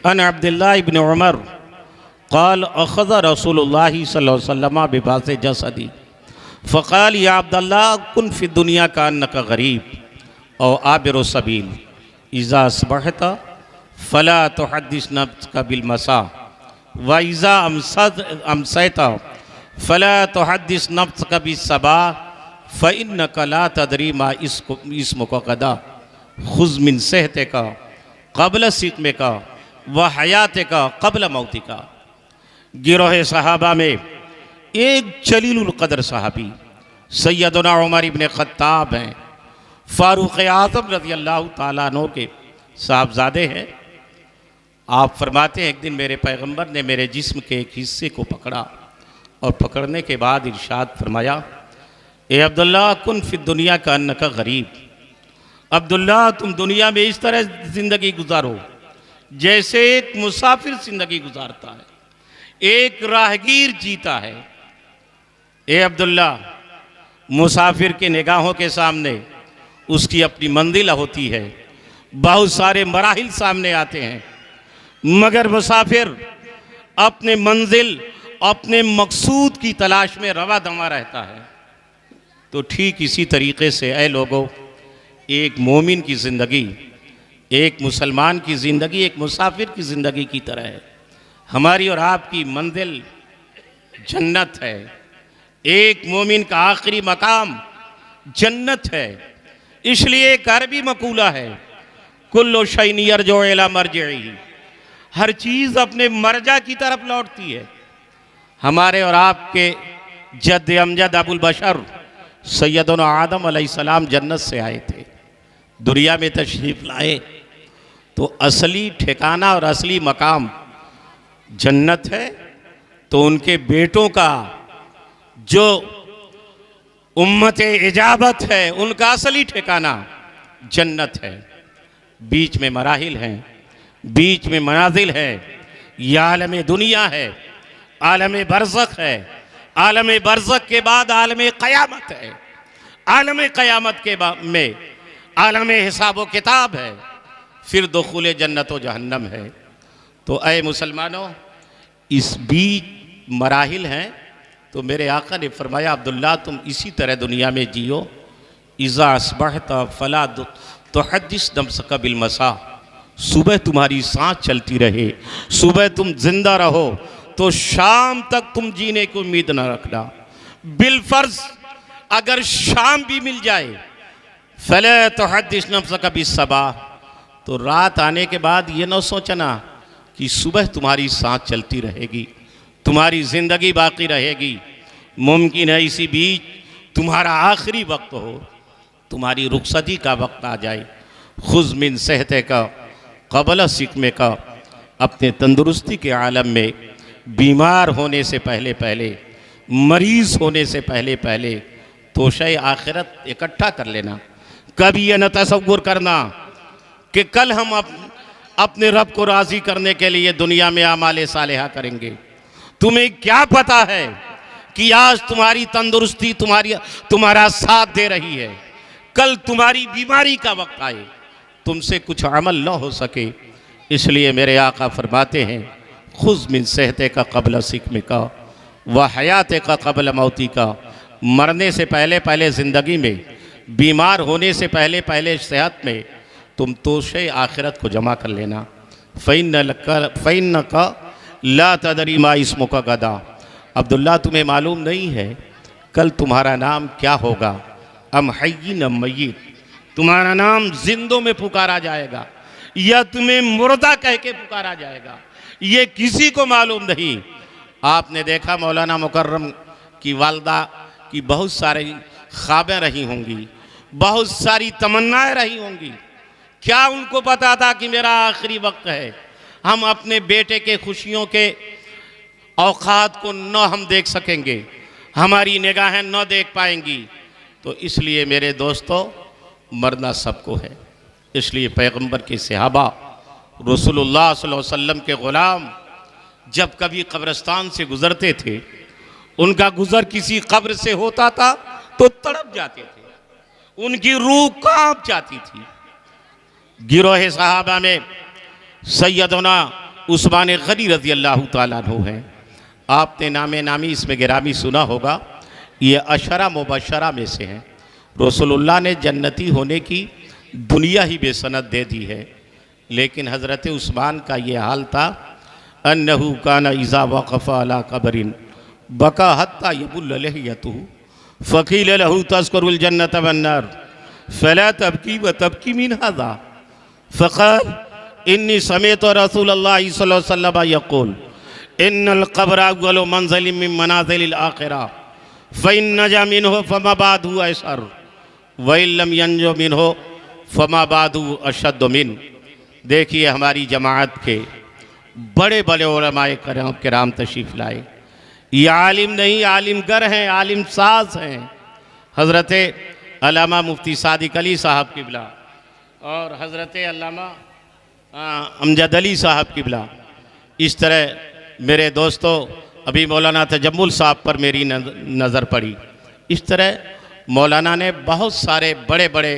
अन अब्दुल्लाह इब्न उमर क़ाल अख़ज़ रसूलुल्लाह सल्लल्लाहु अलैहि वसल्लम बिबास जसदी फ़क़ाल या अब्दुल्लाह कुन फ़ी दुनिया का अन्नका गरीब और आबिर सबील इज़ा असबहता फ़ला तुहद्दिस नफ्सका बिलमसा व इज़ा अमसैता फ़ला तुहद्दिस नफ्सका बिस्सबा फ़इन्नका ला तदरी मा इस्मुका गदा खुज़ मिन सेहतिका क़ब्ल सिक़मिका व हयातिका क़ब्ल मौतिका। गिरोह सहाबा में एक जलीलुल क़द्र सहाबी सैयदना उमर इब्न ख़त्ताब हैं, फ़ारूक़ आज़म रज़ियल्लाहु ताला अन्हु के साहबजादे हैं। आप फरमाते हैं एक दिन मेरे पैगंबर ने मेरे जिस्म के एक हिस्से को पकड़ा और पकड़ने के बाद इरशाद फरमाया, ए अब्दुल्ला कुन फ़ी दुनिया का अन्नका गरीब। अब्दुल्ला तुम दुनिया में इस तरह ज़िंदगी गुजारो जैसे एक मुसाफिर ज़िंदगी गुजारता है, एक राहगीर जीता है। ए अब्दुल्ला मुसाफिर के निगाहों के सामने उसकी अपनी मंजिल होती है, बहुत सारे मराहिल सामने आते हैं, मगर मुसाफिर अपने मंजिल अपने मकसूद की तलाश में रवा दवा रहता है। तो ठीक इसी तरीके से ऐ लोगों, एक मोमिन की ज़िंदगी, एक मुसलमान की ज़िंदगी एक मुसाफिर की ज़िंदगी की तरह है। हमारी और आपकी मंजिल जन्नत है। एक मोमिन का आखिरी मकाम जन्नत है। इसलिए एक अरबी मकूला है, कुल्लु शैइन यरजउ इला मरजिही, हर चीज़ अपने मरजा की तरफ लौटती है। हमारे और आपके जद अमजद अबुल बशर सैयदना आदम अलैहिस्सलाम जन्नत से आए थे, दुनिया में तशरीफ़ लाए, तो असली ठिकाना और असली मकाम जन्नत है। तो उनके बेटों का जो उम्मत इजाबत है उनका असली ठिकाना जन्नत है। बीच में मराहिल हैं, बीच में मनाजिल है। यह आलम दुनिया है, आलम बरज़ख है, आलम बरज़ख के बाद आलम क़यामत है, आलम क़यामत के बाद में आलम हिसाब व किताब है, फिर दुखूल जन्नत व जहन्नम है। तो ऐ मुसलमानों, इस बीच मराहिल हैं। तो मेरे आका ने फरमाया, अब्दुल्ला तुम इसी तरह दुनिया में जियो। इज़ा अस्बहता फ़ला तुहद्दिस नफ्सका बिलमसा, सुबह तुम्हारी सांस चलती रहे, सुबह तुम जिंदा रहो, तो शाम तक तुम जीने की उम्मीद न रखना। बिलफर्ज अगर शाम भी मिल जाए, फ़ला तुहद्दिस नफ्सका बिस्सबा, तो रात आने के बाद ये न सोचना कि सुबह तुम्हारी सांस चलती रहेगी, तुम्हारी ज़िंदगी बाकी रहेगी। मुमकिन है इसी बीच तुम्हारा आखिरी वक्त हो, तुम्हारी रुखसती का वक्त आ जाए। खुज़ मिन सेहतिका क़ब्ल सिक़मिका, अपने तंदुरुस्ती के आलम में बीमार होने से पहले पहले, मरीज़ होने से पहले पहले तोशे आखिरत इकट्ठा कर लेना। कभी यह न तसव्वुर करना कि कल हम अपने रब को राज़ी करने के लिए दुनिया में आमाले सालेहा करेंगे। तुम्हें क्या पता है कि आज तुम्हारी तंदुरुस्ती तुम्हारा साथ दे रही है, कल तुम्हारी बीमारी का वक्त आए, तुमसे कुछ अमल न हो सके। इसलिए मेरे आका फरमाते हैं, खुज़ मिन सेहतिका क़ब्ल सिक़मिका व हयातिका क़ब्ल मौतिका, मरने से पहले पहले ज़िंदगी में, बीमार होने से पहले पहले सेहत में तुम तोशे आखिरत को जमा कर लेना। फ़इन्नका ला तदरी मा इस्मुका गदा, अब्दुल्ला तुम्हें मालूम नहीं है कल तुम्हारा नाम क्या होगा। अम हय्यिन अम मय्यित, तुम्हारा नाम जिंदों में पुकारा जाएगा या तुम्हें मुर्दा कह के पुकारा जाएगा, ये किसी को मालूम नहीं। आपने देखा मौलाना मुकर्रम की वालदा की बहुत सारी ख्वाबें रही होंगी, बहुत सारी तमन्नाएं रही होंगी। क्या उनको पता था कि मेरा आखिरी वक्त है, हम अपने बेटे के खुशियों के औकात को न हम देख सकेंगे, हमारी निगाहें न देख पाएंगी। तो इसलिए मेरे दोस्तों, मरना सबको है। इसलिए पैगंबर के सहाबा, रसूलुल्लाह सल्लल्लाहु अलैहि वसल्लम के ग़ुलाम जब कभी कब्रिस्तान से गुज़रते थे, उनका गुज़र किसी कब्र से होता था तो तड़प जाते थे, उनकी रूह कांप जाती थी। गिरोह सहाबा में सैयदना उस्मान गनी रज़ी अल्लाह ताला अन्हु हैं। आपने नामी इसमें गिरामी सुना होगा, ये अशरा मुबशरा में से हैं। रसूलुल्लाह ने जन्नती होने की दुनिया ही बेसनद दे दी है, लेकिन हज़रत उस्मान का ये हाल था, अन्नहु काना इज़ा वक़फ़ा अला क़ब्रिन बका हत्ता यबुल्ल लहियतुहु फ़क़ील लहु तज़कुरुल जन्नत वन्नार फ़ला तबकी व तबकी मिन हाज़ा फ़क़ाल इन्नी समिअतु रसूलल्लाह सल्लल्लाहु अलैहि वसल्लम यक़ूल इन्नल क़ब्र अव्वलु मंज़िलिम मिन मनाज़िलिल आख़िरह फ़इन नजा मिन्हु फ़मा बादहु अयसर व इन लम यंजु मिन्हु फ़मा बादहु अशद्दु मिन। देखिए हमारी जमात के बड़े बड़े उलमाए किराम तशरीफ़ लाए। ये आलिम नहीं, आलिम गर हैं, आलिम साज हैं। हज़रत अल्लामा मुफ्ती सादिक अली साहब किबला और हज़रत अल्लामा अमजद अली साहब किबला। इस तरह मेरे दोस्तों अभी मौलाना तजम्मुल साहब पर मेरी नज़र पड़ी। इस तरह मौलाना ने बहुत सारे बड़े बड़े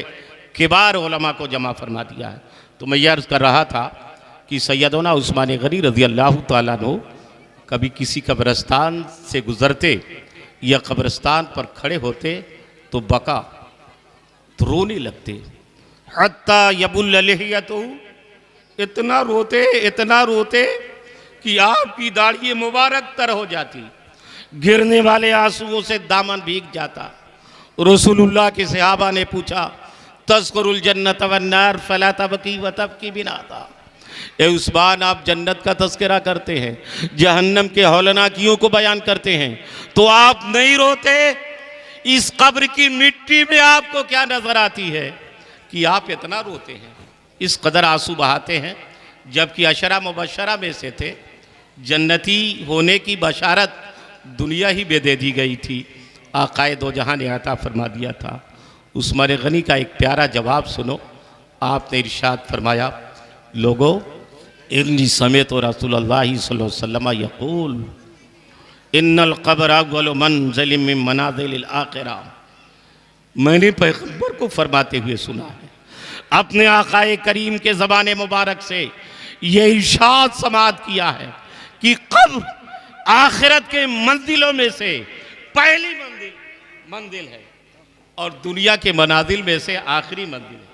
किबार उलमा को जमा फरमा दिया है। तो मैं ये अर्ज़ कर रहा था कि सैयदना उस्मान गनी रज़ी अल्लाह ताला अन्हु कभी किसी कब्रिस्तान से गुज़रते या कब्रिस्तान पर खड़े होते तो बका तो रोने लगते, हत्ता यबुल्ल लहियतुहु, इतना रोते कि आपकी दाढ़ी मुबारक तर हो जाती, गिरने वाले आंसुओं से दामन भीग जाता। रसूलुल्लाह के सहाबा ने पूछा तज़कुरुल जन्नत वन्नार फ़ला तबकी व तबकी बिन हाज़ा, ए उस्मान आप जन्नत का तज़किरा करते हैं, जहन्नम के हौलनाकियों को बयान करते हैं, तो आप नहीं रोते? इस कब्र की मिट्टी में आपको क्या नज़र आती है कि आप इतना रोते हैं, इस कदर आंसू बहाते हैं? जबकि अशरा मुबशरा में से थे, जन्नती होने की बशारत दुनिया ही में दे दी गई थी, आकाए दो जहां ने अता फरमा दिया था। उस्मान गनी का एक प्यारा जवाब सुनो। आपने इरशाद फरमाया, लोगो इन्नी समिअतु रसूलल्लाह सल्लल्लाहु अलैहि वसल्लम यक़ूल इन्नल क़ब्र अव्वलु मंज़िलिम मिन मनाज़िलिल आख़िरह। मैंने पैगम्बर को फरमाते हुए सुना है, अपने आकाए करीम के ज़बान मुबारक से ये इरशाद समाअत किया है कि कब्र आखिरत के मंजिलों में से पहली मंजिल है और दुनिया के मनाजिल में से आखिरी मंजिल है।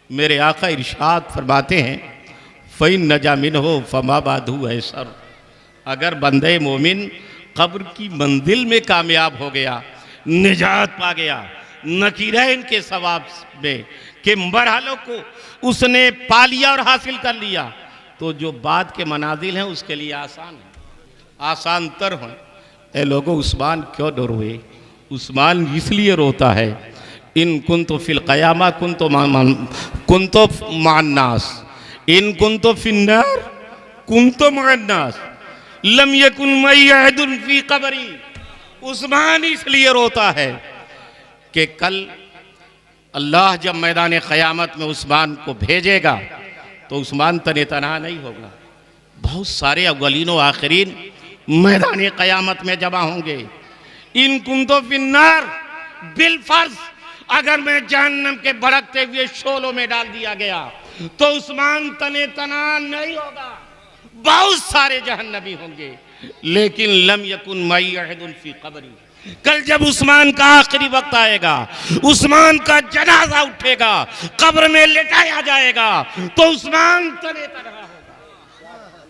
मेरे आका इरशाद फरमाते हैं, फ़इन नजा मिन्हु फ़मा बादहु अयसर, अगर बंदे मोमिन कब्र की मंजिल में कामयाब हो गया, निजात पा गया, नकीरैन के सवाब में के मरहलों को उसने पा लिया और हासिल कर लिया, तो जो बाद के मनाजिल हैं उसके लिए आसान है, आसान तर हैं। ए लोगों, उस्मान क्यों न रोए? उस्मान इसलिए रोता है, इन कुंतु फिल क़यामा कुंतु मान्नास इन कुंतु फिन्नार कुंतु मअन्नास लम यकुन मई अहदुन फी क़ब्री। उस्मान इसलिए रोता है कि कल अल्लाह जब मैदान क़यामत में उस्मान को भेजेगा तो उस्मान तने तना नहीं होगा। बहुत सारे अव्वलीन व आखिरीन मैदान क़यामत में जमा होंगे। इन कुंतो फिन्नार बिल फर्ज, अगर मैं जहन्नम के भड़कते हुए शोलों में डाल दिया गया तो उस्मान तने तना नहीं होगा। बहुत सारे जहन्नमी होंगे, लेकिन लम यकुन मई अहदुन फी क़ब्री। कल जब उस्मान का आखिरी वक्त आएगा, उस्मान का जनाजा उठेगा, कब्र में लेटाया जाएगा, तो उस्मान तने तना होगा।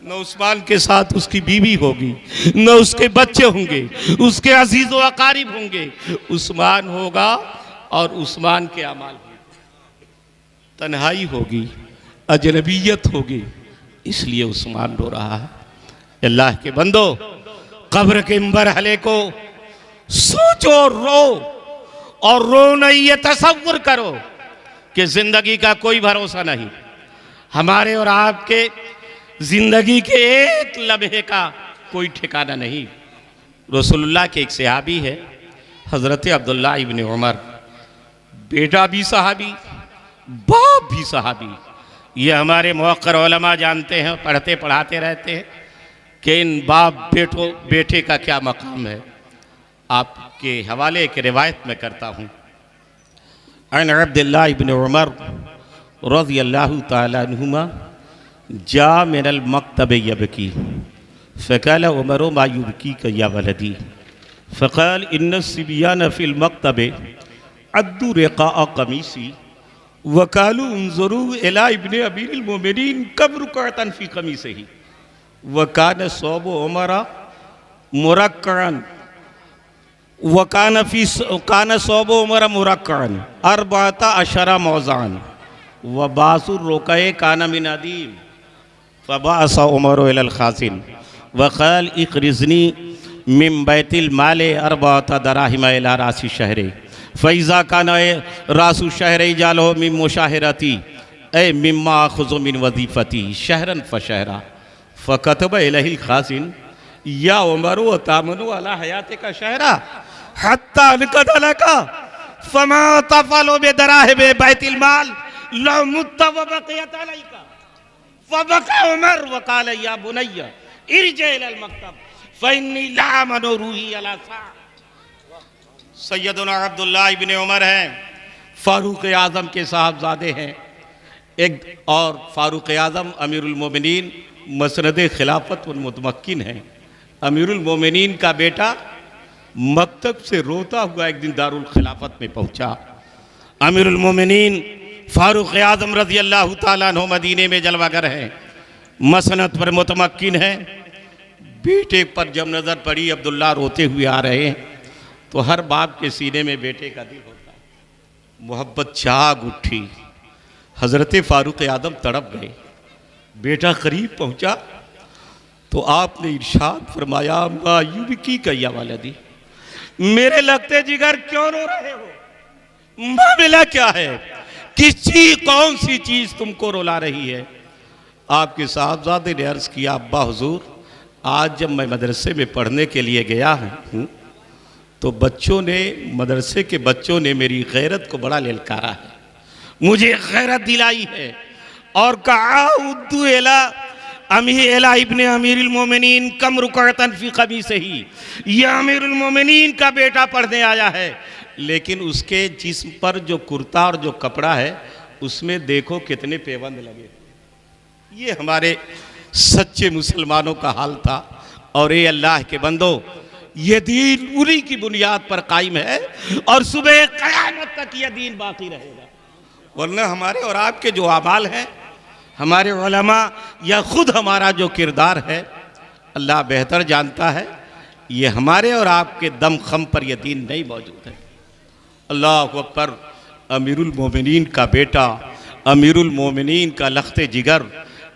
न उस्मान के साथ उसकी बीवी होगी, न उसके बच्चे होंगे, उसके अजीज व अकारिब होंगे। उस्मान होगा और उस्मान के अमाल होंगे, तन्हाई होगी, अजनबियत होगी, इसलिए उस्मान रो रहा है। अल्लाह के बंदो, कब्र के मरहले को सोचो, रो, और रो नहीं ये तसव्वुर करो कि जिंदगी का कोई भरोसा नहीं। हमारे और आपके जिंदगी के एक लम्हे का कोई ठिकाना नहीं। रसूलुल्लाह के एक सहाबी है, हज़रत अब्दुल्लाह इब्न उमर, बेटा भी सहाबी, बाप भी सहाबी। ये हमारे मुअक्कर उलमा जानते हैं, पढ़ते पढ़ाते रहते हैं कि इन बाप बेटे का क्या मकाम है। आपके हवाले की रिवायत में करता हूँ। अन अब्दुल्लाह इब्न उमर रज़ियल्लाहु ताला अन्हुमा जा मिनल मकतब यबकी फ़क़ाल उमर मा युबकी का या वलदी फ़क़ाल इन्न सिबियान फ़िल मकतब अद्दु रिक़ा कमीसी वकालू उन्ज़ुरू इला इब्ने अमीरिल मोमिनीन कब रुकअतन फ़ी कमीसिही वकान सौब उमर मुरक्कअन कान सौब उमर मुरक्कअन अरबाता अशरा मौज़ान व बासुर रोक़े कान मिन अदीम फ़बाअसा उमर इलल खाज़िन वक़ाल इक़रिज़नी मिन बैतिल माल अरबाता दराहिम इला रासी शहरे फ़ैज़ा कान रासु शहरे इजालहु मिन मुशाहिरती ए मिम्मा आख़ुज़ु मिन वज़ीफ़ती शहरन फ़शहरा फ़कतब इलैहिल खाज़िन या उमर व तामनु अला हयातिका शहरा हत्ता अनक़द लका फ़मा तफ़अलु बिदराहिम बैतिल माल ला मुत्ता व बक़ियत अलैका फ़बका उमर व क़ाल या बुनय्या इरजि इलल मक्तब फ़इन्नी ला अमनु रूही अला सा। सैयदना अब्दुल्लाह इब्न उमर हैं, फ़ारूक़ आज़म के साहबजादे हैं। एक और फ़ारूक़ आज़म अमीरुल मोमिनीन मसनद खिलाफत व मुतमक्किन हैं। अमीरुल मोमिनीन का बेटा मकतब से रोता हुआ एक दिन दारुल खिलाफत में पहुंचा। अमीरुल मोमिनीन फ़ारूक़ आज़म रज़ी अल्लाह ताला अन्हु मदीने में जलवागर हैं, मसनद पर मुतमक्किन हैं। बेटे पर जब नज़र पड़ी अब्दुल्ला रोते हुए आ रहे हैं तो हर बाप के सीने में बेटे का दिल होता है। मोहब्बत जाग उठी, हज़रत फ़ारूक़ आज़म तड़प गए। बेटा करीब पहुंचा तो आपने इरशाद फरमाया मा युबकी का या वलदी, मेरे लगते जिगर क्यों रो रहे हो, मामला क्या है, कौन सी चीज़ तुमको रुला रही है। आपके साहबजादे ने अर्ज़ किया अब्बा हुजूर, आज जब मैं मदरसे में पढ़ने के लिए गया हूँ तो मदरसे के बच्चों ने मेरी गैरत को बड़ा ललकारा है, मुझे गैरत दिलाई है और कहा उद्दू एला इब्ने अमीरुल मोमिनीन कम रुकअतन फ़ी क़मीसिही, यह अमीरुल मोमिनीन का बेटा पढ़ने आया है, लेकिन उसके जिस्म पर जो कुर्ता और जो कपड़ा है उसमें देखो कितने पेबंद लगे। ये हमारे सच्चे मुसलमानों का हाल था। और ये अल्लाह के बंदो, ये दीन उन्हीं की बुनियाद पर कायम है और सुबह क़यामत तक ये दीन बाकी रहेगा। वरना हमारे और आपके जो आमाल हैं, हमारे उलमा या खुद हमारा जो किरदार है, अल्लाह बेहतर जानता है, ये हमारे और आपके दम खम पर यह दीन नहीं मौजूद है। अल्लाह अकबर। अमीरुल मोमिनीन का बेटा, अमीरुल मोमिनीन का लख्ते जिगर,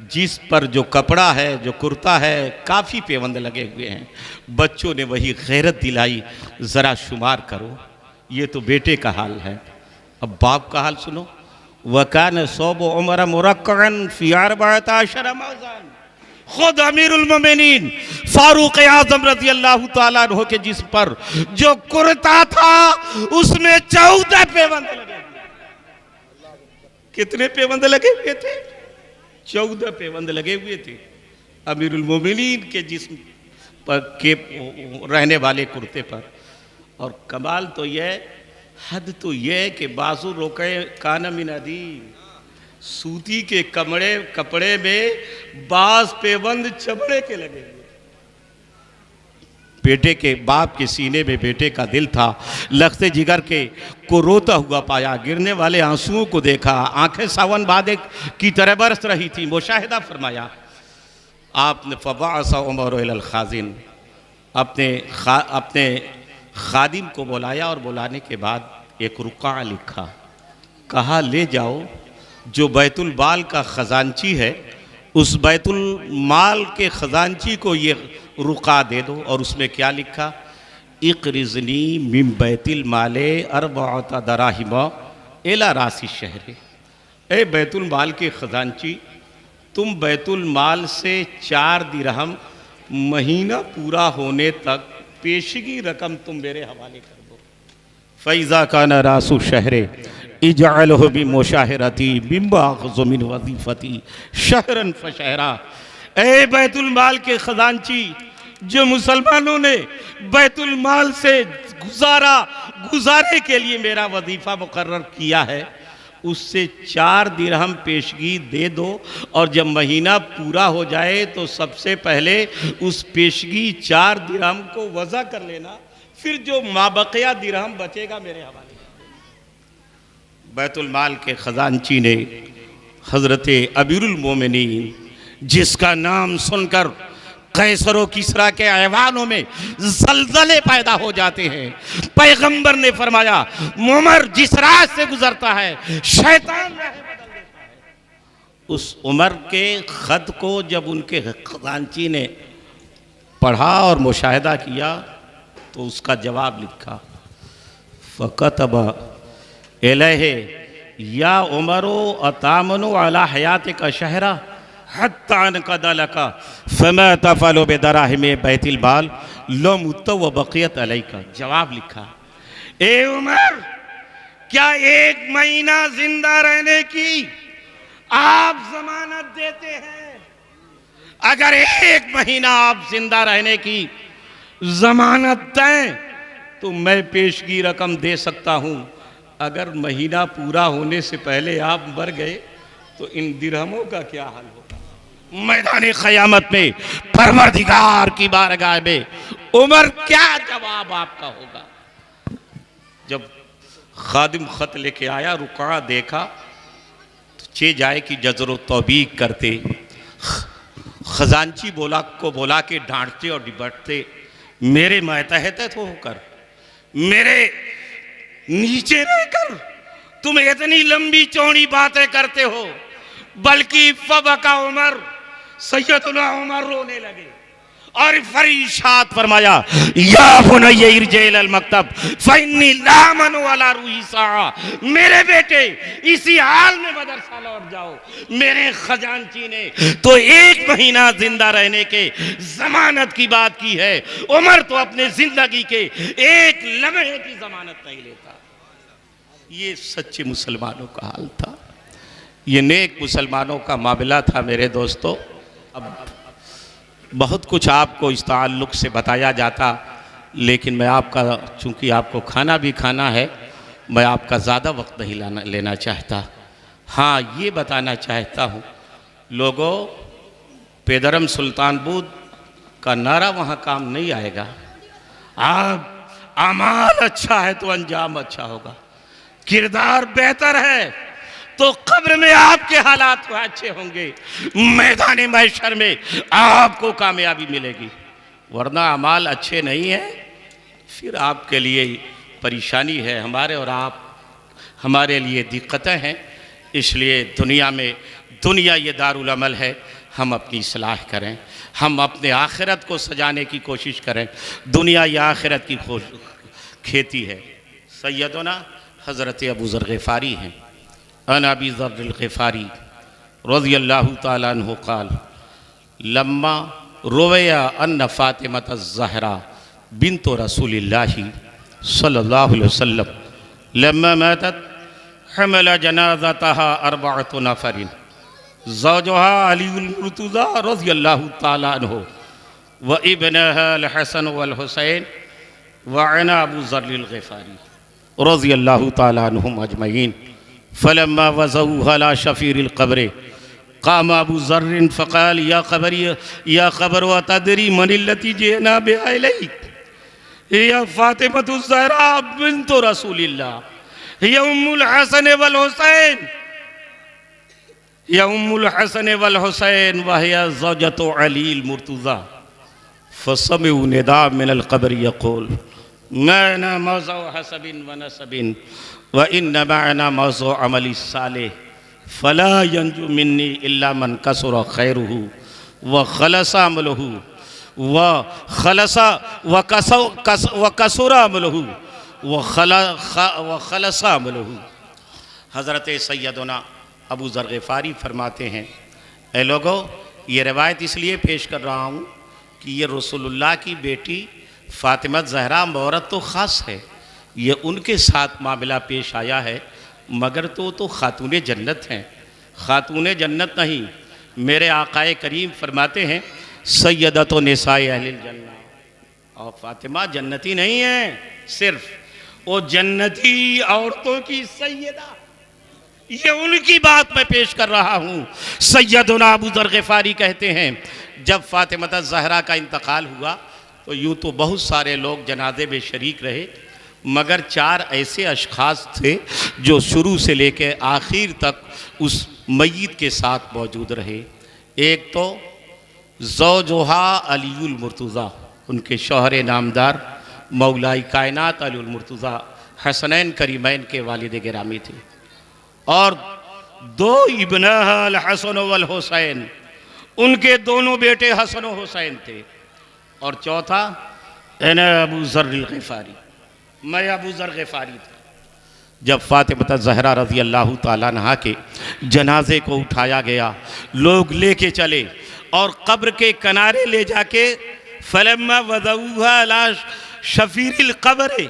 जिस पर जो कपड़ा है, जो कुर्ता है, काफ़ी पेबंद लगे हुए हैं। बच्चों ने वही गैरत दिलाई, ज़रा शुमार करो। ये तो बेटे का हाल है, अब बाप का हाल सुनो। वकान सौब उमर मुरक्कअन फ़ी अरबअता अशरा मौज़ान, खुद अमीरुल मोमिनीन फ़ारूक़ आज़म रज़ी अल्लाह ताला अन्हु के जिस पर जो कुर्ता था उसमें 14 पेबंद लगे। कितने पेबंद लगे हुए थे? 14 पेबंद लगे हुए थे अमीरुल मोमिनीन के जिस्म पर के रहने वाले कुर्ते पर। और कमाल तो यह, हद तो यह कि बाजू रोके कान मिन अदीम, सूती के कपड़े में बाज पेबंद चमड़े के लगे हुए। बेटे के बाप के सीने में बेटे का दिल था, लख्ते जिगर के को रोता हुआ पाया, गिरने वाले आंसुओं को देखा, आंखें सावन बादे की तरह बरस रही थी। मुशाहिदा फरमाया आपने फ़बाअसा उमर इलल खाज़िन, अपने खादिम को बुलाया और बुलाने के बाद एक रुक़ा लिखा, कहा ले जाओ जो बैतुल माल का ख़जानची है, उस बैतुल माल के ख़जानची को ये रुक़ा दे दो। और उसमें क्या लिखा, इक़रिज़नी मिन बैतिल माले अरबअता दराहिम इला रासी शहरे, ए बैतुल माल के ख़जानची, तुम बैतुल माल से 4 दिरहम महीना पूरा होने तक पेशगी रकम तुम मेरे हवाले कर दो। फ़ैज़ा कान रासु शहरे इजअलहु बिमुशाहिरती बिम्मा आख़ुज़ु मिन वज़ीफ़ती शहरन फ़शहरा, ए बैतुल माल के ख़जानची, जो मुसलमानों ने बैतुल माल से गुजारे के लिए मेरा वजीफ़ा मुकर्रर किया है, उससे 4 दिरहम पेशगी दे दो और जब महीना पूरा हो जाए तो सबसे पहले उस पेशगी 4 दिरहम को वज़ा कर लेना, फिर जो माबकिया दिरहम बचेगा मेरे हवाले। बैतुल माल के ख़जानची ने हज़रत अमीरुल मोमिनीन, जिसका नाम सुनकर कैसर व किसरा के ऐवानों में जलजले पैदा हो जाते हैं, पैगंबर ने फरमाया उमर जिस राह से गुजरता है शैतान राह बदल देता है। उस उमर के ख़त को जब उनके खजानची ने पढ़ा और मुशाहिदा किया तो उसका जवाब लिखा, फ़कतब इलैहि या उमरो अतामनु अला हयात का शहरा हत्तान कदलका फमा तफलो बेदराहिम बैतिल बाल लो मुत्तो व बक़ियत अलैका। जवाब लिखा, ए उमर क्या 1 महीना जिंदा रहने की आप जमानत देते हैं? अगर 1 महीना आप जिंदा रहने की जमानत दें तो मैं पेशगी रकम दे सकता हूं। अगर महीना पूरा होने से पहले आप मर गए तो इन दिरहमों का क्या हाल होगा? मैदान क़यामत में परवरदिगार की बारगाह में उमर क्या जवाब आपका होगा? जब खादिम ख़त लेके आया, रुका देखा तो चे जाए कि जज़र तौबीक करते, खजानची बोला के डांटते और डिबटते, मेरे मातहत होकर, मेरे नीचे रहकर तुम इतनी लंबी चौड़ी बातें करते हो। बल्कि फबका उमर, सैयदुना उमर रोने लगे और फरीशात फरमाया, या बुनय्या इरजी इलल मक्तब फइन्नी ला अमनु अला रूही साआ। मेरे बेटे इसी हाल में मदरसा लौट जाओ। मेरे खजानची ने तो 1 महीना जिंदा रहने के जमानत की बात की है, उमर तो अपने जिंदगी के 1 लम्हे की जमानत नहीं लेता। ये सच्चे मुसलमानों का हाल था, ये नेक मुसलमानों का मामला था मेरे दोस्तों। अब बहुत कुछ आपको इस ताल्लुक़ से बताया जाता, लेकिन मैं आपका, चूँकि आपको खाना भी खाना है, मैं आपका ज़्यादा वक्त नहीं लेना चाहता। हाँ, ये बताना चाहता हूँ लोगों, पेदरम सुल्तान बुद्ध का नारा वहाँ काम नहीं आएगा। आप अमाल अच्छा है तो अंजाम अच्छा होगा, किरदार बेहतर है तो कब्र में आपके हालात अच्छे होंगे, मैदान महशर में आपको कामयाबी मिलेगी। वरना अमाल अच्छे नहीं है फिर आपके लिए परेशानी है, हमारे और हमारे लिए दिक्कतें हैं। इसलिए दुनिया ये दारुल अमल है, हम अपनी इस्लाह करें, हम अपने आखिरत को सजाने की कोशिश करें। दुनिया या आखिरत की खेती है। सैयदना हज़रत अबू ज़र ग़िफ़ारी हैं, अन अबी ज़र ग़िफ़ारी रज़ियल्लाहु ताला अन्हु क़ाल लम्मा रुवया अन्न फ़ातिमत ज़हरा बिन्त रसूलिल्लाहि सल्लल्लाहु अलैहि वसल्लम लम्मा मातत हमला जनाज़तहा 4 नफ़रिन ज़ौजुहा अलीउल मुर्तज़ा रज़ियल्लाहु ताला अन्हु व इब्नहा अल हसन वल हुसैन व अना अबू ज़र ग़िफ़ारी रज़ियल्लाहु ताला अन्हुम अजमईन फलम्मा वज़ऊहा अला शफ़ीरिल क़ब्र क़ाम अबू ज़र्र फ़क़ाल या क़ब्र अतदरी मनिल्लती जिअना बिहा इलैक या फ़ातिमतु ज़हरा बिन्तु रसूलिल्लाह या उम्मुल हसन वल हुसैन व हिया ज़ौजतु अलील मुर्तज़ा फ़समिअू निदा मिनल क़ब्र यक़ूल माना मौज़ू हसबिन व नसबिन व इन्न माना मौज़ू अमली सालेह फ़ला यंजु मिन्नी इल्ला मन कसुर खैरुहु व खलसा अमलुहु व कसुरा अमलुहु व खलसा अमलुहु। हज़रत सैयदना अबू ज़र ग़िफ़ारी फरमाते हैं, ए लोगों, ये रिवायत इसलिए पेश कर रहा हूँ कि ये रसूलुल्लाह की बेटी फ़ातिमा ज़हरा मौरत तो ख़ास है, ये उनके साथ मामला पेश आया है, मगर तो ख़ातून जन्नत हैं। ख़ातून जन्नत नहीं, मेरे आक़ाए करीम फरमाते हैं सैयदतु निसाए अहलिल जन्नह, और फ़ातिमा जन्नती नहीं है, सिर्फ वो जन्नती औरतों की सैयदा। ये उनकी बात मैं पेश कर रहा हूँ। सैयदना अबू ज़र ग़िफ़ारी कहते हैं जब फ़ातिमा ज़हरा का इंतकाल हुआ तो यूँ तो बहुत सारे लोग जनाजे में शरीक रहे, मगर 4 ऐसे अशख़ास थे जो शुरू से लेकर आखिर तक उस मय्यत के साथ मौजूद रहे। एक तो ज़ौजुहा अलीउल मुर्तज़ा, उनके शौहर नामदार मौलाई कायनात अलीउल मुर्तज़ा हसनैन करीमैन के वालिद गिरामी थे, और 2 इब्नह अल हसन वल हुसैन, उनके दोनों बेटे हसन और हुसैन थे, और चौथा अना अबू ज़र ग़िफ़ारी, मैं अबू ज़र ग़िफ़ारी था। जब फ़ातिमा ज़हरा रज़ी अल्लाह ताला अन्हा के जनाजे को उठाया गया, लोग लेके चले और कब्र के किनारे ले जाके फलम्मा वज़ऊहा अला शफ़ीरिल क़ब्र,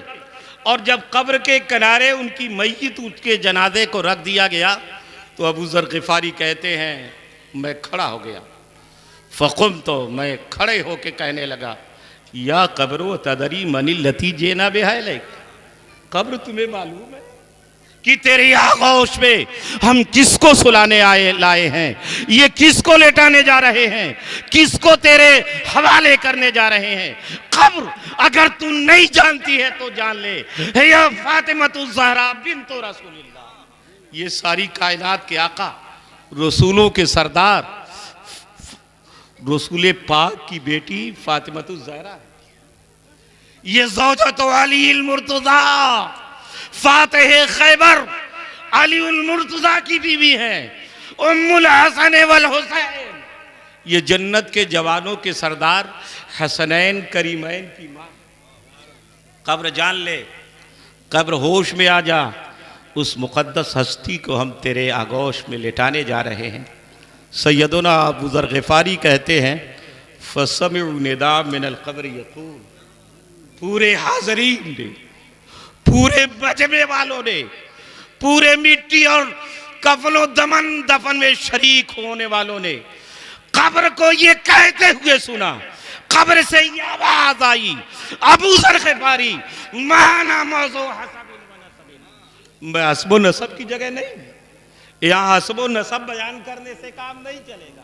और जब कब्र के किनारे उनकी मय्यत उसके जनाजे को रख दिया गया तो अबू ज़र ग़िफ़ारी कहते हैं मैं खड़ा हो गया। फ़क़ुम, तो मैं खड़े होके कहने लगा या कब्र तदरी मनिल लती जेना बेहाय, कब्र तुम्हें मालूम है कि तेरी आगोश में हम किसको सुलाने लाए हैं, ये किसको लेटाने जा रहे हैं, किसको तेरे हवाले करने जा रहे हैं। कब्र अगर तू नहीं जानती है तो जान ले, या फ़ातिमा ज़हरा बिन्तो रसूलिल्लाह, ये सारी कायनात के आका, रसूलों के सरदार, रसूल पाक की बेटी फ़ातिमा ज़हरा है। ये ज़ौजतो अलीउल मुर्तज़ा फ़ातिह खैबर अलीउल मुर्तज़ा की बीवी है, उम्मुल हसन वल हुसैन, ये जन्नत के जवानों के सरदार हसनैन करीमैन की माँ। कब्र जान ले, कब्र होश में आ जा, उस मुक़द्दस हस्ती को हम तेरे आगोश में लेटाने जा रहे हैं। सैयदना अबू ज़र ग़िफ़ारी कहते हैं फ़समिउ निदा मिनल क़ब्र यक़ूल, पूरे हाज़रीन ने, पूरे बजने वालों ने, पूरे मिट्टी और कफनो दफन में शरीक होने वालों ने कब्र को ये कहते हुए सुना। कब्र से ये आवाज आई, अबू ज़र ग़िफ़ारी माना मौज़ू हसबिन व नसबिन, मैं हस्ब नसब की जगह नहीं, यहाँ हस्ब नसब बयान करने से काम नहीं चलेगा।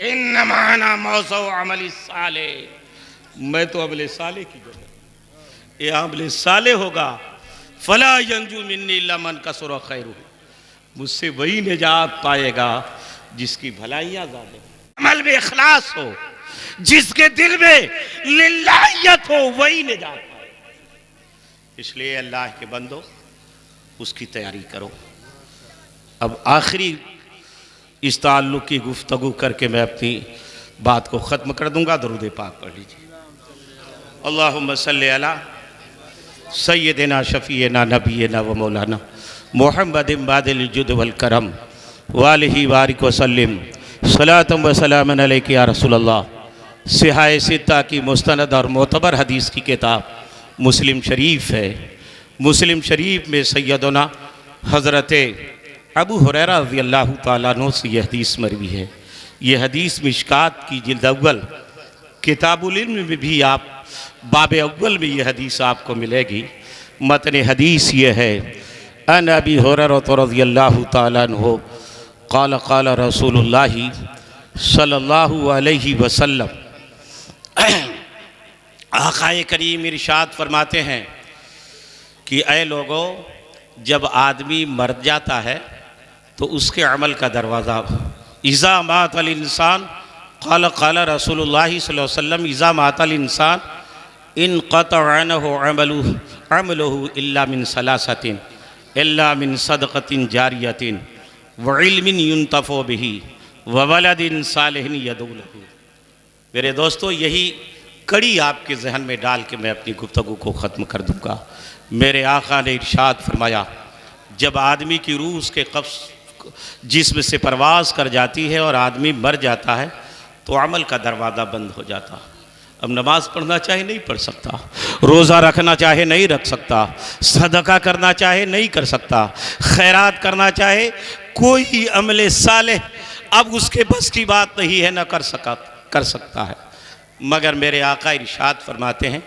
इन्नमा अना मौज़ू अमल साले, मैं तो अमल साले की जगह, ये अमल साले होगा। फला यंजू मिन्नी इल्ला मन कसुर खैरु, मुझसे वही निजात पाएगा जिसकी भलाइयाँ ज़्यादा, अमल में इखलास हो, जिसके दिल में लिल्लाहियत हो, वही निजात पाएगा। इसलिए अल्लाह के बंदो उसकी तैयारी करो। अब आखिरी इस ताल्लुक़ की गुफ्तगू करके मैं अपनी बात को ख़त्म कर दूँगा। दरूद पाक पढ़ लीजिए। अल्लाहुम्मा सल्ली अला सय्यदिना शफ़ीना नबीना व मौलाना मुहम्मदिन बादिल जुद वल करम वालिही बारिक वसल्लिम सलातम व सलामन अलैका या रसूलल्लाह। सिहाए सित्ता की मुस्तनद और मोतबर हदीस की किताब मुस्लिम शरीफ है। मुस्लिम शरीफ में सैयदना हज़रत अबू हुरैरा रज़ियल्लाहु ताला अन्हु से यह हदीस मरवी है। यह हदीस मिशकात की जिल्द अव्वल किताबुल इल्म में भी आप बाब अव्वल में यह हदीस आपको मिलेगी। मतन हदीस ये है, अन अबी हुरैरा रज़ियल्लाहु ताला अन्हु क़ाल क़ाल रसूलुल्लाहि सल्लल्लाहु अलैहि वसल्लम, आक़ाए करीम इरशाद फरमाते हैं कि ऐ लोगों, जब आदमी मर जाता है तो उसके अमल का दरवाज़ा, इज़ा मातल इंसान क़ाल क़ाल रसूलुल्लाहि सल्लल्लाहु अलैहि वसल्लम इज़ा मातल इंसान इन क़तअनहु अमलुहु इल्ला मिन सलासतिन इल्ला मिन सदक़तिन जारियतिन व इल्मिन युंतफ़उ बिही व वलदिन सालिहिन यदऊ लहू। मेरे दोस्तों, यही कड़ी आपके जहन में डाल के मैं अपनी गुफ्तगू को ख़त्म कर दूँगा। मेरे आका ने इरशाद फरमाया, जब आदमी की रूह उसके कब्ज़ जिस्म से परवाज़ कर जाती है और आदमी मर जाता है तो अमल का दरवाज़ा बंद हो जाता। अब नमाज़ पढ़ना चाहे नहीं पढ़ सकता, रोज़ा रखना चाहे नहीं रख सकता, सदका करना चाहे नहीं कर सकता, खैरात करना चाहे, कोई अमल सालेह अब उसके बस की बात नहीं है, न कर सकता है। मगर मेरे आका इरशाद फरमाते हैं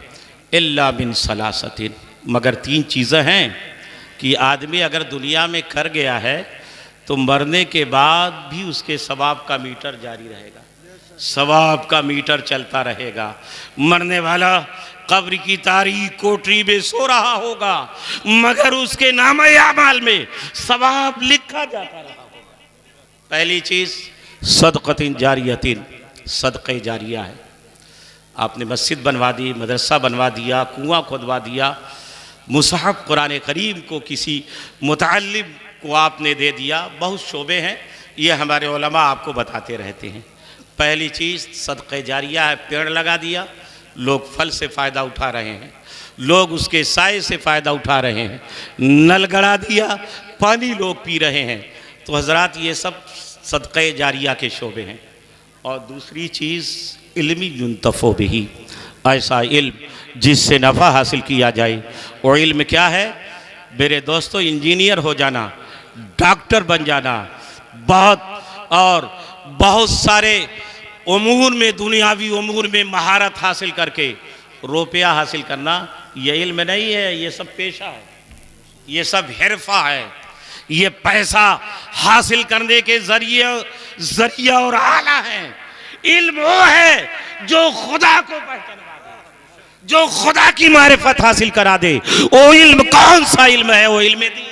इल्ला मिन सलासतिन, मगर 3 चीज़ें हैं कि आदमी अगर दुनिया में कर गया है तो मरने के बाद भी उसके सवाब का मीटर जारी रहेगा, सवाब का मीटर चलता रहेगा। मरने वाला कब्र की तारीख कोठरी में सो रहा होगा, मगर उसके नामे आमाल में सवाब लिखा जाता रहा होगा। पहली चीज़ सदक़तिन जारियतिन, सदक़े जारिया है। आपने मस्जिद बनवा दी, मदरसा बनवा दिया, कुआं खुदवा दिया, मुसहफ़ कुरान करीम को किसी मुतअल्लिम को आपने दे दिया, बहुत शोबे हैं, ये हमारे उलमा आपको बताते रहते हैं। पहली चीज़ सदक़े जारिया है, पेड़ लगा दिया, लोग फल से फ़ायदा उठा रहे हैं, लोग उसके साए से फ़ायदा उठा रहे हैं, नल गड़ा दिया, पानी लोग पी रहे हैं। तो हज़रात ये सब सदक़े जारिया के शोबे हैं। और दूसरी चीज़ इल्मी युन्तफ़ो बिही, ऐसा इल्म जिससे नफ़ा हासिल किया जाए। वो इल्म क्या है मेरे दोस्तों? इंजीनियर हो जाना, डॉक्टर बन जाना, बहुत सारे उमूर में, दुनियावी उमूर में महारत हासिल करके रुपया हासिल करना, ये इल्म नहीं है, ये सब पेशा है, ये सब हिरफा है। ये पैसा हासिल करने के जरिया और आला है। इल्म वो है जो खुदा को पहचानवा दे, जो खुदा की मारिफत हासिल करा दे। वो इल्म कौन सा इल्म है? वो इल्म दीन।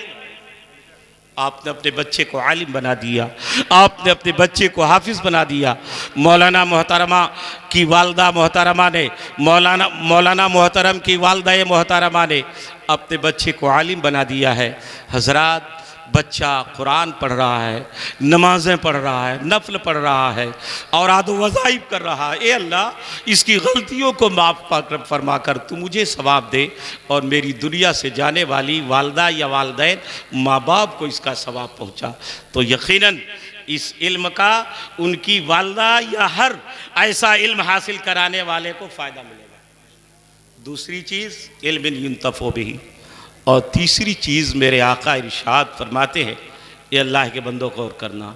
आपने अपने बच्चे को आलिम बना दिया, आपने अपने बच्चे को हाफिज बना दिया। मौलाना मोहतरमा की वालदा मोहतरमा ने, मौलाना मोहतरम की वालदा मोहतरमा ने अपने बच्चे को आलिम बना दिया है। हजरात, बच्चा कुरान पढ़ रहा है, नमाज़ें पढ़ रहा है, नफल पढ़ रहा है और आदो वज़ाइफ कर रहा है। ए अल्लाह, इसकी गलतियों को माफ़ फरमा कर तू मुझे सवाब दे और मेरी दुनिया से जाने वाली वालदा या वालदैन माँ बाप को इसका सवाब पहुँचा। तो यकीनन इस इल्म का उनकी वालदा या हर ऐसा इल्म हासिल कराने वाले को फ़ायदा मिलेगा। दूसरी चीज़ इल्म युन्तफ़ो बिही। और तीसरी चीज़ मेरे आका इरशाद फरमाते हैं, ये अल्लाह के बंदों को और करना,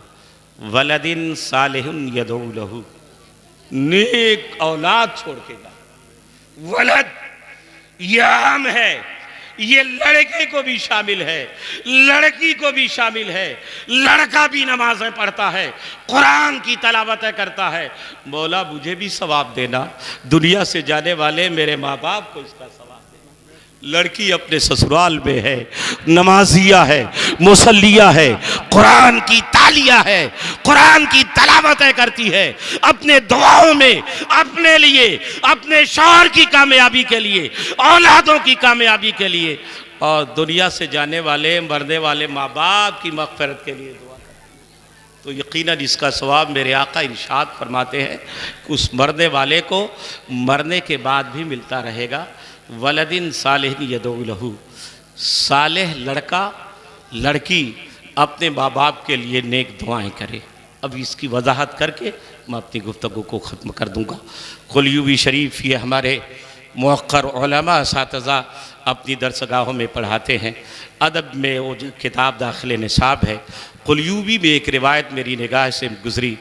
वलदिन सालिहुन यदऊ लहू, नेक औलाद छोड़ के गा। वलद ये आम है, ये लड़के को भी शामिल है, लड़की को भी शामिल है। लड़का भी नमाज़ें पढ़ता है, कुरान की तलावतें करता है। मौला मुझे भी सवाब देना, दुनिया से जाने वाले मेरे माँ बाप को इसका सवाब। लड़की अपने ससुराल में है, नमाजिया है, मुसल्लिया है, कुरान की तालिया है, कुरान की तलावतें करती है, अपने दुआओं में अपने लिए, अपने शौहर की कामयाबी के लिए, औलादों की कामयाबी के लिए और दुनिया से जाने वाले मरने वाले माँ बाप की मग़फ़िरत के लिए दुआ करती है। तो यकीनन इसका सवाब मेरे आका इरशाद फरमाते हैं कि उस मरने वाले को मरने के बाद भी मिलता रहेगा। वलदिन सालिहिन यदऊ लहू, सालेह लड़का लड़की अपने माँ बाप के लिए नेक दुआएं करे। अब इसकी वजाहत करके मैं अपनी गुफ्तगू को ख़त्म कर दूँगा। कुलयूबी शरीफ ये हमारे मुअक्कर उलमा असातिज़ा अपनी दरसगाहों में पढ़ाते हैं। अदब में वो जो किताब दाखिल निसाब है, कुलयूबी में एक रिवायत मेरी निगाह से गुज़री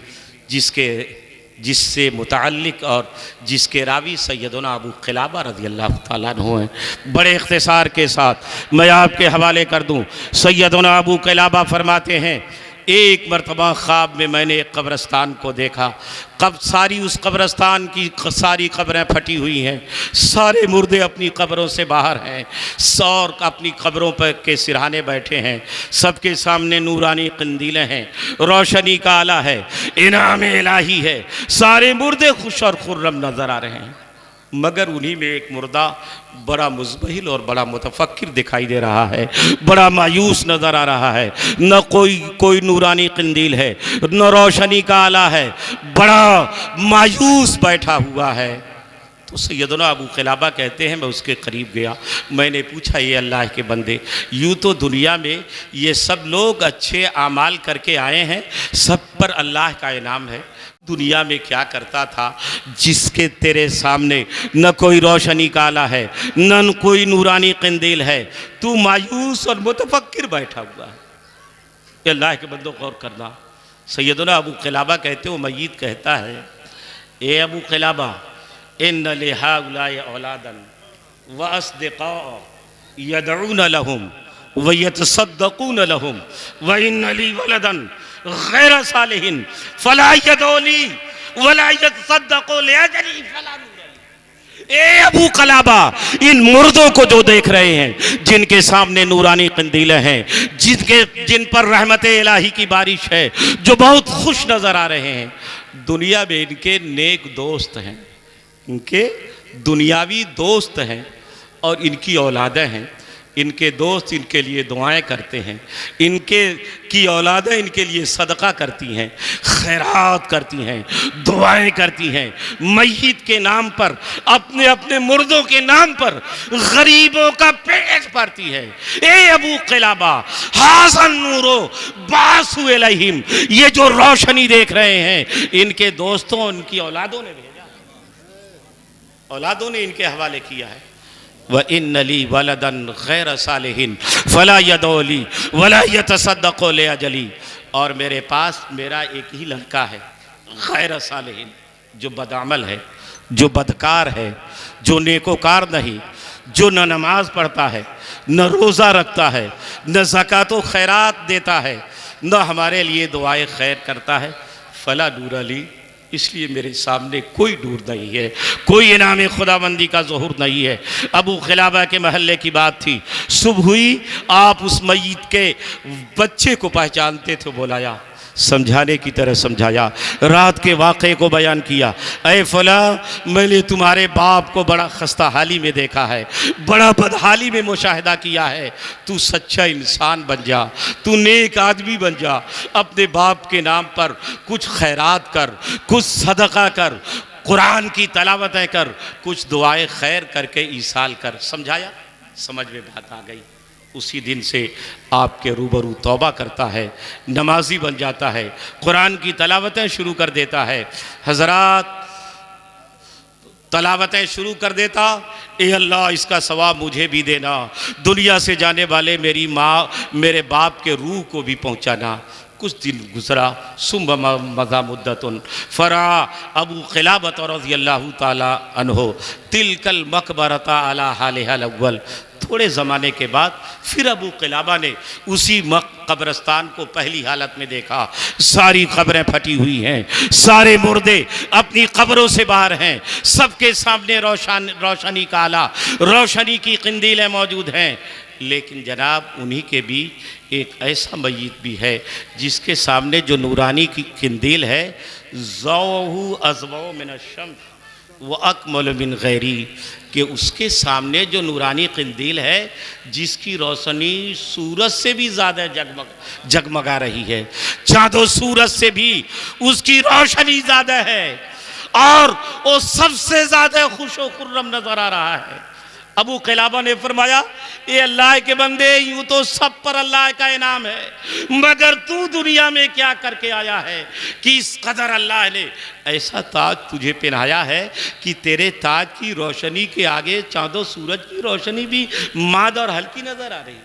जिससे मुताल्लिक़ और जिसके रावी सैयदना अबू क़िलाबा रज़ी अल्लाह ताला अन्हु हैं। बड़े इख्तिसार के साथ मैं आपके हवाले कर दूँ। सैयदना अबू क़िलाबा फरमाते हैं, एक मरतबा ख्वाब में मैंने एक कब्रस्तान को देखा। कब सारी उस कब्रस्तान की सारी कब्रें फटी हुई हैं, सारे मुर्दे अपनी कब्रों से बाहर हैं, और अपनी कब्रों पर के सिरहाने बैठे हैं। सबके सामने नूरानी कंदीलें हैं, रोशनी का आला है, इनाम इलाही है। सारे मुर्दे खुश और खुर्रम नज़र आ रहे हैं, मगर उन्हीं में एक मुर्दा बड़ा मुज़बहिल और बड़ा मुतफक्किर दिखाई दे रहा है, बड़ा मायूस नज़र आ रहा है। न कोई नूरानी कंदील है, न रोशनी का आला है, बड़ा मायूस बैठा हुआ है। तो सैयदना अबू क़िलाबा कहते हैं, मैं उसके करीब गया, मैंने पूछा, ये अल्लाह के बंदे, यूँ तो दुनिया में ये सब लोग अच्छे आमाल करके आए हैं, सब पर अल्लाह का इनाम है, दुनिया में क्या करता था जिसके तेरे सामने न कोई रोशनी का आला है, न कोई नूरानी कंदील है, तू मायूस और मुतफक्किर बैठा हुआ है। ये अल्लाह के बंदों गौर करना। सैयदना अबू क़िलाबा कहते हो, मय्यत कहता है, ए अबू क़िलाबा, इन्न लिहाउलाए औलादन व अस्दिक़ा यदऊन लहुम व यतसद्दक़ून लहुम व इन्न ली वलदन गैर सालिहिन फला यदौली वला यतसद्दक़ू लिअजली फला नूर ली। ए अबू क़लाबा, इन मुर्दों को जो देख रहे हैं, जिनके सामने नूरानी कंदीलें हैं, जिन पर रहमत इलाही की बारिश है, जो बहुत खुश नजर आ रहे हैं, दुनिया में इनके नेक दोस्त हैं, इनके दुनियावी दोस्त हैं और इनकी औलादें हैं। इनके दोस्त इनके लिए दुआएं करते हैं, इनके की औलादें इनके लिए सदका करती हैं, खैरात करती हैं, दुआएं करती हैं, मय्यत के नाम पर, अपने अपने मुर्दों के नाम पर गरीबों का पेट भरती है। ए अबू क़िलाबा, हासन नूरो बासु इलैहिम, ये जो रोशनी देख रहे हैं, इनके दोस्तों, इनकी औलादों ने भेजा, औलादों ने इनके हवाले किया है। व इन्न ली वलदन गैर सालिहिन फला यदौली वला यतसद्दक़ू लिअजली, और मेरे पास मेरा एक ही लड़का है, गैर सालिहिन, जो बदअमल है, जो बदकार है, जो नेकोकार नहीं, जो न नमाज पढ़ता है, न रोज़ा रखता है, न ज़कात व खैरात देता है, न हमारे लिए दुआए खैर करता है। फला नूर अली, इसलिए मेरे सामने कोई नूर नहीं है, कोई इनाम खुदाबंदी का ज़ुहूर नहीं है। अबू क़िलाबा के महल्ले की बात थी, सुबह हुई, आप उस मय्यत के बच्चे को पहचानते थे, बुलाया, समझाने की तरह समझाया, रात के वाक़े को बयान किया। ऐ फला, मैंने तुम्हारे बाप को बड़ा खस्ता हाली में देखा है, बड़ा बदहाली में मुशाहिदा किया है, तू सच्चा इंसान बन जा, तू नेक आदमी बन जा, अपने बाप के नाम पर कुछ खैरात कर, कुछ सदका कर, कुरान की तलावतें कर, कुछ दुआएं खैर करके ईसाल कर। समझाया, समझ में बात आ गई। उसी दिन से आपके रूबरू तौबा करता है, नमाजी बन जाता है, कुरान की तलावतें शुरू कर देता है। हज़रात, तलावतें शुरू कर देता, ए अल्लाह, इसका सवाब मुझे भी देना, दुनिया से जाने वाले मेरी माँ, मेरे बाप के रूह को भी पहुँचाना। कुछ दिन गुजरा, सुम्मा मज़ा मुद्दतुन फ़रा अबू क़िलाबा रज़ियल्लाहु ताला अन्हो तिलकल मक़बरता अला हालिहल अव्वल। थोड़े ज़माने के बाद फिर अबू क़िलाबा ने उसी कब्रस्तान को पहली हालत में देखा। सारी कब्रें फटी हुई हैं, सारे मुर्दे अपनी कब्रों से बाहर हैं, सबके सामने रोशनी का आला, रोशनी की कंदीलें मौजूद हैं। लेकिन जनाब, उन्हीं के बीच एक ऐसा मय्यत भी है जिसके सामने जो नूरानी की कंदील है, ज़ौहु अज़वौ मिन अश-शम्स व अकमल मिन गैरी, कि उसके सामने जो नूरानी कंदील है, जिसकी रोशनी सूरज से भी ज़्यादा जगमगा रही है, चाँदो सूरज से भी उसकी रोशनी ज़्यादा है, और वो सबसे ज़्यादा खुशो खुर्रम नज़र आ रहा है। अबू क़िलाबा ने फरमाया, ये अल्लाह के बंदे, यूँ तो सब पर अल्लाह का इनाम है, मगर तू दुनिया में क्या करके आया है कि इस कदर अल्लाह ने ऐसा ताज तुझे पहनाया है कि तेरे ताज की रोशनी के आगे चाँदो सूरज की रोशनी भी माद और हल्की नज़र आ रही।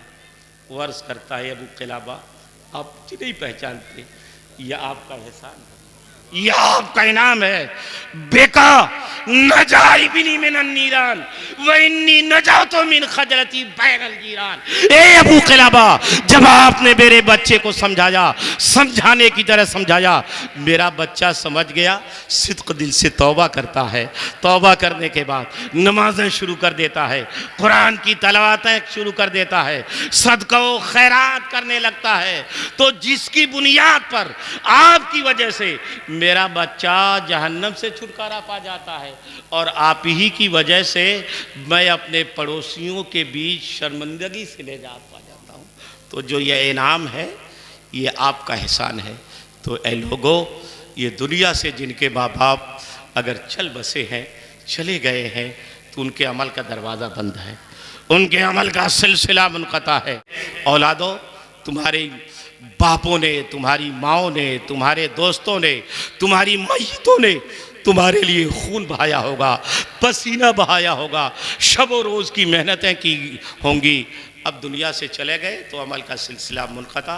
वर्ष करता है अबू क़िलाबा, आप नहीं पहचानते, यह आपका एहसान है, यह आपका इनाम है। बेका नजाइबिनी मिनन नीरान व इन्नी नजातो मिन खजरती बैगल जीरान। ए अबू क़िलाबा, जब आपने मेरे बच्चे को समझाया, समझाने की तरह समझाया, मेरा बच्चा समझ गया, सिद्क़ दिल से तौबा करता है, तौबा करने के बाद नमाजें शुरू कर देता है, कुरान की तलावतें शुरू कर देता है, सदका व खैरात करने लगता है, तो जिसकी बुनियाद पर आपकी वजह से मेरा बच्चा जहन्नम से छुटकारा पा जाता है, और आप ही की वजह से मैं अपने पड़ोसियों के बीच शर्मिंदगी से निजात पा जाता हूँ, तो जो ये इनाम है, ये आपका एहसान है। तो ऐ लोगों, ये दुनिया से जिनके माँ बाप अगर चल बसे हैं, चले गए हैं, तो उनके अमल का दरवाज़ा बंद है, उनके अमल का सिलसिला मुनक़ता है। औलादों, तुम्हारे बापों ने, तुम्हारी माओं ने, तुम्हारे दोस्तों ने, तुम्हारी मय्यतों ने तुम्हारे लिए खून बहाया होगा, पसीना बहाया होगा, शब व रोज़ की मेहनतें की होंगी। अब दुनिया से चले गए तो अमल का सिलसिला मुनक़ता।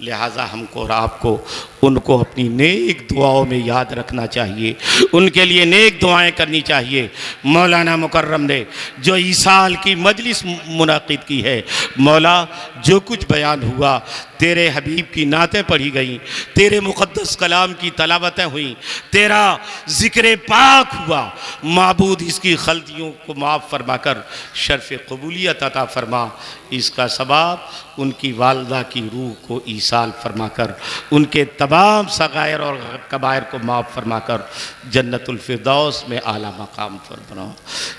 लिहाजा हमको और आपको उनको अपनी नेक दुआओं में याद रखना चाहिए, उनके लिए नेक दुआएं करनी चाहिए। मौलाना मुकर्रम ने जो ईसाल की मजलिस मुनाकिद की है, मौला जो कुछ बयान हुआ, तेरे हबीब की नातें पढ़ी गई, तेरे मुक़द्दस कलाम की तलावतें हुई, तेरा ज़िक्र पाक हुआ, माबूद इसकी गलतियों को माफ़ फरमा कर शर्फ़ कबूलियत अता फरमा। इसका सवाब उनकी वालदा की रूह को ईसाल फरमा कर, उनके तमाम सगायर और कबायर को माफ़ फरमा कर जन्नतुल फिरदौस में आला मकाम पर बनाओ।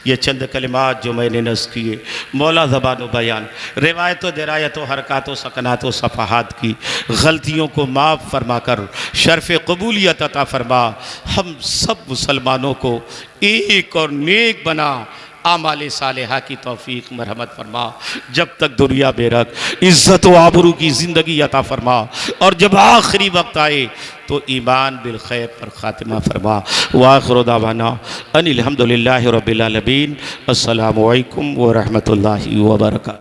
ये चंद कलिमात जो मैंने नज़्म किए, मौला ज़बान बयान, रिवायत व दरायत व हरकत व सकनात व सफ़हात की गलतियों को माफ़ फरमा कर शर्फ़ कबूलियत अता फरमा। हम सब मुसलमानों को एक और नेक बना, आमाल सालेहा की तौफीक मरहमत फरमा। जब तक दुनिया में रख इज़्ज़त व आबरू की ज़िंदगी अता फरमा, और जब आखिरी वक्त आए तो ईमान बिल खैर पर ख़ातिमा फरमा। व आखिरु दावाना अनिल हम्दुलिल्लाहि रब्बिल आलमीन। अस्सलामु अलैकुम व रहमतुल्लाहि व बरकातुहू।